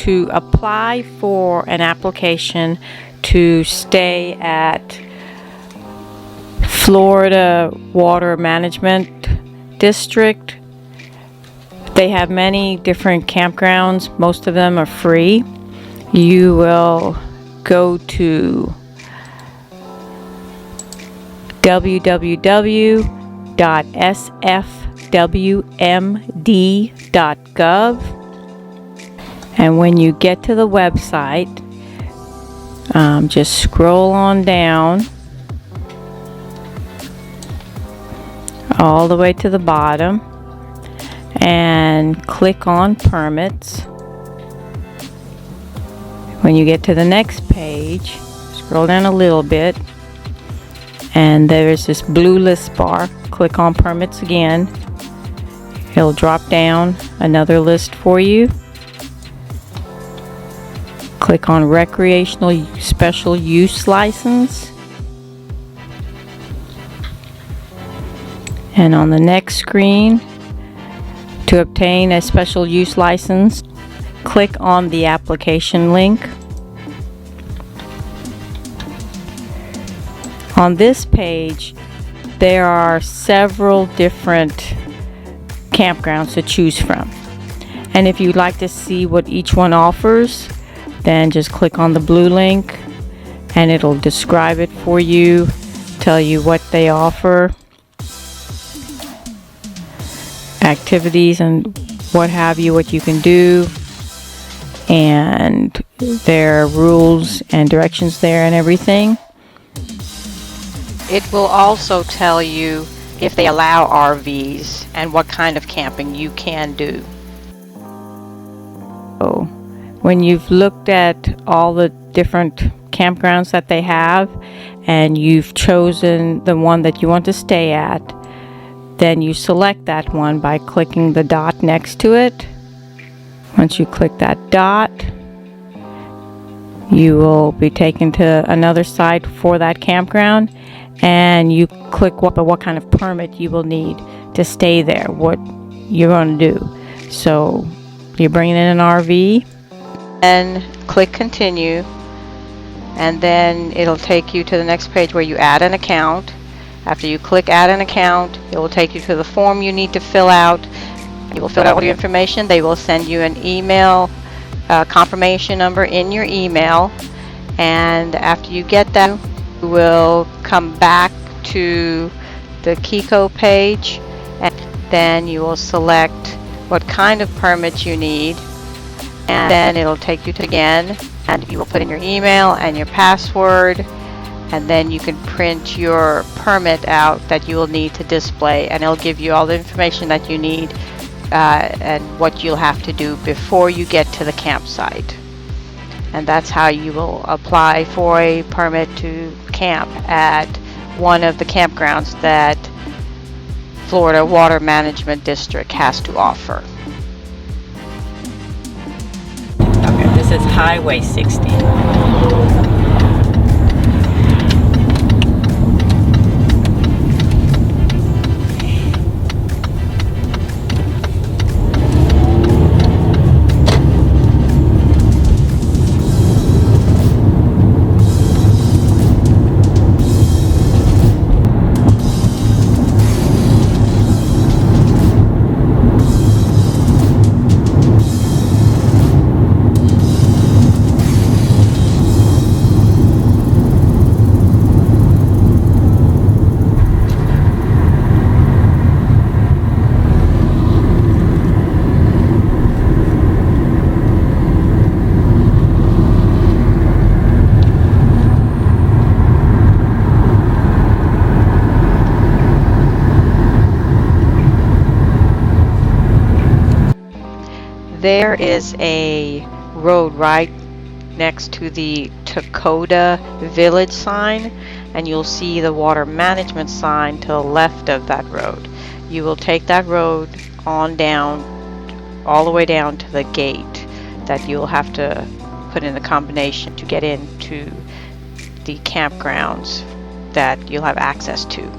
to apply for an application to stay at Florida Water Management District, they have many different campgrounds. Most of them are free. You will go to www.sfwmd.gov, and when you get to the website, just scroll on down all the way to the bottom and click on permits. When you get to the next page, scroll down a little bit, and there's this blue list bar. Click on permits again. It'll drop down another list for you. Click on recreational special use license, and on the next screen, to obtain a special use license, click on the application link. On this page, there are several different campgrounds to choose from, and if you'd like to see what each one offers, then just click on the blue link and it'll describe it for you, tell you what they offer, activities and what have you, what you can do, and their rules and directions there and everything. It will also tell you if they allow RVs and what kind of camping you can do. So when you've looked at all the different campgrounds that they have and you've chosen the one that you want to stay at, then you select that one by clicking the dot next to it. Once you click that dot, you will be taken to another site for that campground, and you click what kind of permit you will need to stay there, what you're going to do. So you're bringing in an RV, and click continue, and then it'll take you to the next page where you add an account. After you click add an account, it will take you to the form you need to fill out. You will fill out all your information. They will send you an email confirmation number in your email, and after you get that, you will come back to the KICCO page, and then you will select what kind of permit you need, and then it'll take you to again, and you will put in your email and your password, and then you can print your permit out that you will need to display, and it'll give you all the information that you need and what you'll have to do before you get to the campsite. And that's how you will apply for a permit to camp at one of the campgrounds that Florida Water Management District has to offer. okay, this is Highway 60. There is a road right next to the Dakota Village sign, and you'll see the water management sign to the left of that road. You will take that road on down, all the way down to the gate that you'll have to put in the combination to get into the campgrounds that you'll have access to.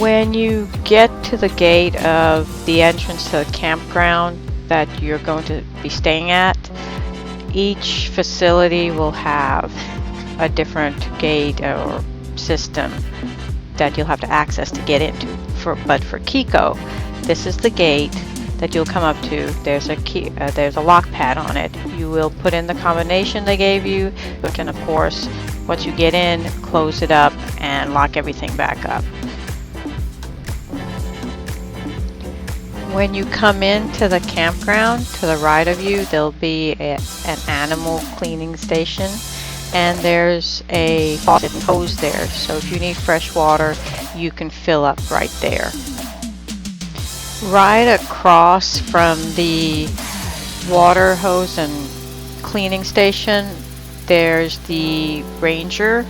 When you get to the gate of the entrance to the campground that you're going to be staying at, each facility will have a different gate or system that you'll have to access to get into. But for KICCO, this is the gate that you'll come up to. There's a key, there's a lock pad on it. You will put in the combination they gave you, and of course, once you get in, close it up and lock everything back up. When you come into the campground, to the right of you, there'll be an animal cleaning station, and there's a faucet and hose there. So if you need fresh water, you can fill up right there. Right across from the water hose and cleaning station, there's the ranger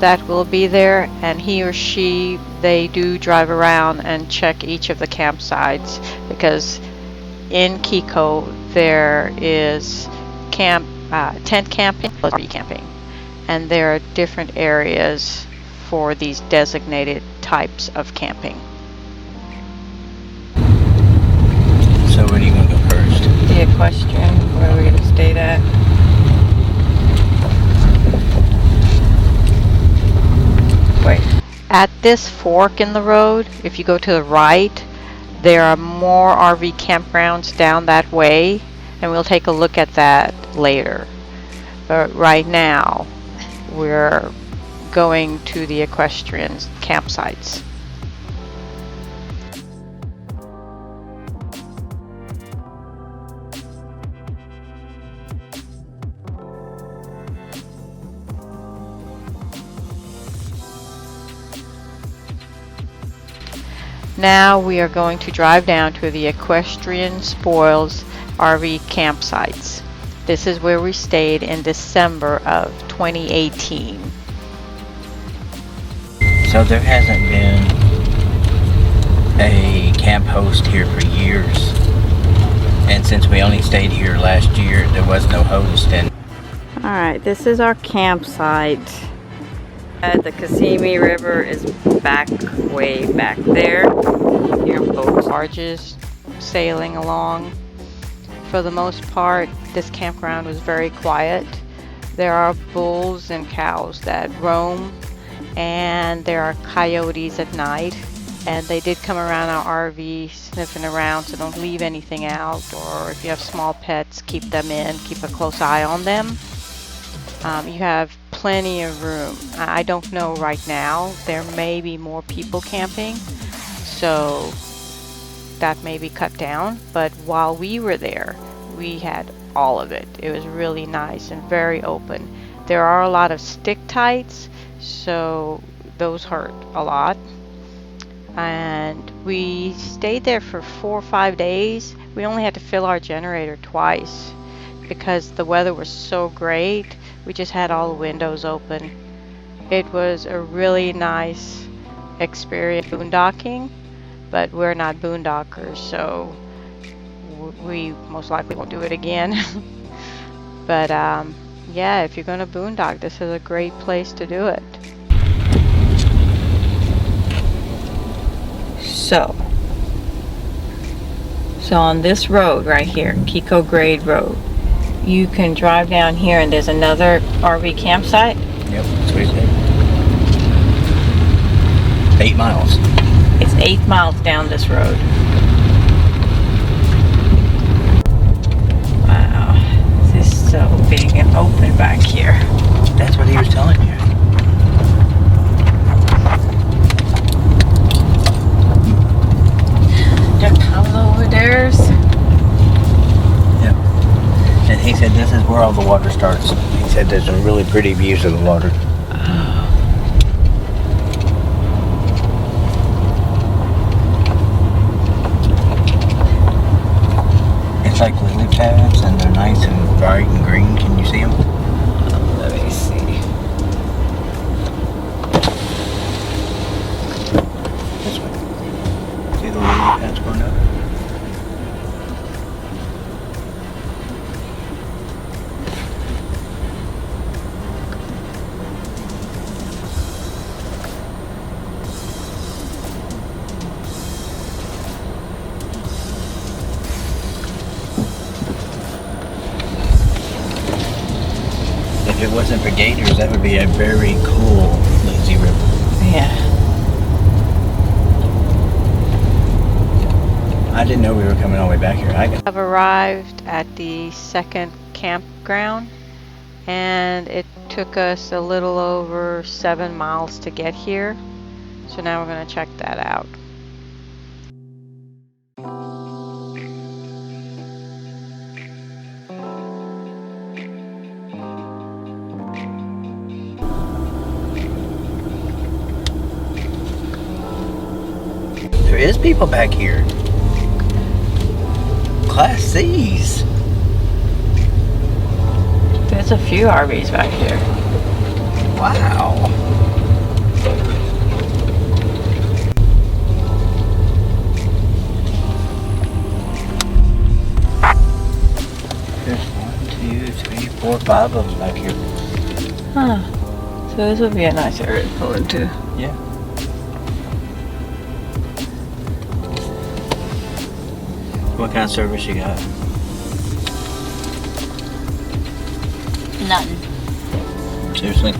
that will be there, and he or she, they do drive around and check each of the campsites, because in KICCO there is tent camping, RV camping, and there are different areas for these designated types of camping. So where are you going to go first? The equestrian, where we're going to stay at. Wait. At this fork in the road, if you go to the right, there are more RV campgrounds down that way, and we'll take a look at that later. But right now, we're going to the equestrian campsites. Now we are going to drive down to the Equestrian Spoils RV campsites. This is where we stayed in December of 2018. So there hasn't been a camp host here for years. And since we only stayed here last year, there was no host. And Alright, this is our campsite. The Kissimmee River is way back there. Here, boats, barges sailing along. For the most part, this campground was very quiet. There are bulls and cows that roam, and there are coyotes at night. And they did come around our RV sniffing around, so don't leave anything out. Or if you have small pets, keep them in. Keep a close eye on them. You have plenty of room. I don't know right now. There may be more people camping, so that may be cut down. But while we were there, we had all of it. It was really nice and very open. There are a lot of stick tights, so those hurt a lot. And we stayed there for 4 or 5 days. We only had to fill our generator twice because the weather was so great. We just had all the windows open. It was a really nice experience boondocking, but we're not boondockers, so we most likely won't do it again. But yeah, if you're going to boondock, this is a great place to do it. So on this road right here, KICCO Grade Road, you can drive down here and there's another RV campsite. yep, that's what he said. 8 miles. It's 8 miles down this road. Wow, this is so big and open back here. That's what he was telling you. There comes over there's. Yep. And he said this is where all the water starts. He said there's some really pretty views of the water. It's like lily pads, and they're nice and bright and green. Can you see them? Let me see. This way. See the lily pads going up? if it wasn't for gators, that would be a very cool lazy river. Yeah. I didn't know we were coming all the way back here. I've arrived at the second campground, and it took us a little over 7 miles to get here. So now we're going to check that out. There is people back here. Class C's. There's a few RVs back here. Wow. There's 1, 2, 3, 4, 5 of them back here. Huh. So this would be a nice area to pull into. Yeah. What kind of service you got? Nothing. Seriously?